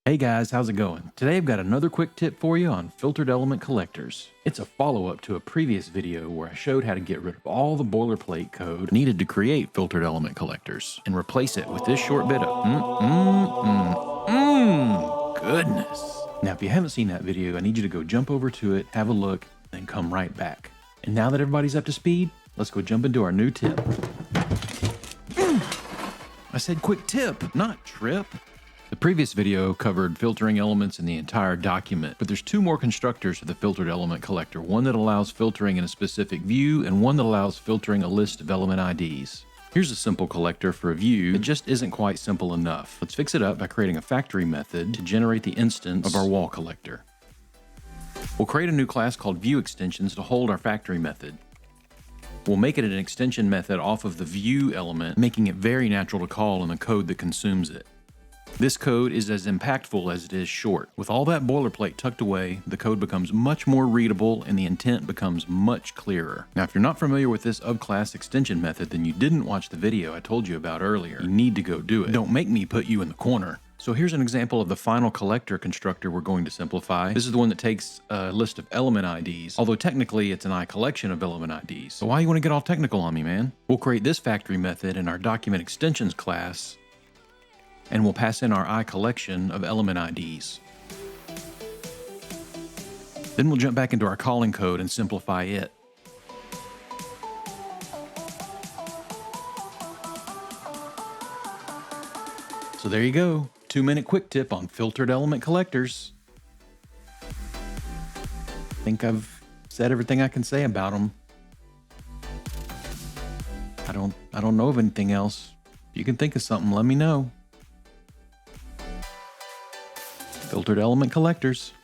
Hey guys, how's it going? Today I've got another quick tip for you on filtered element collectors. It's a follow-up to a previous video where I showed how to get rid of all the boilerplate code needed to create filtered element collectors and replace it with this short bit of goodness. Now if you haven't seen that video, I need you to go jump over to it, have a look, and come right back. And now that everybody's up to speed, let's go jump into our new tip. I said quick tip, not trip. The previous video covered filtering elements in the entire document, but there's two more constructors for the filtered element collector, one that allows filtering in a specific view and one that allows filtering a list of element IDs. Here's a simple collector for a view. It just isn't quite simple enough. Let's fix it up by creating a factory method to generate the instance of our wall collector. We'll create a new class called viewExtensions to hold our factory method. We'll make it an extension method off of the view element, making it very natural to call in the code that consumes it. This code is as impactful as it is short. With all that boilerplate tucked away, the code becomes much more readable and the intent becomes much clearer. Now, if you're not familiar with this OfClass extension method, then you didn't watch the video I told you about earlier. You need to go do it. Don't make me put you in the corner. So here's an example of the final collector constructor we're going to simplify. This is the one that takes a list of element IDs, although technically it's an ICollection of element IDs. So why you want to get all technical on me, man? We'll create this factory method in our document extensions class, and we'll pass in our ICollection of element IDs. Then we'll jump back into our calling code and simplify it. So there you go, 2-minute quick tip on filtered element collectors. I think I've said everything I can say about them. I don't know of anything else. If you can think of something, let me know. Filtered element collectors.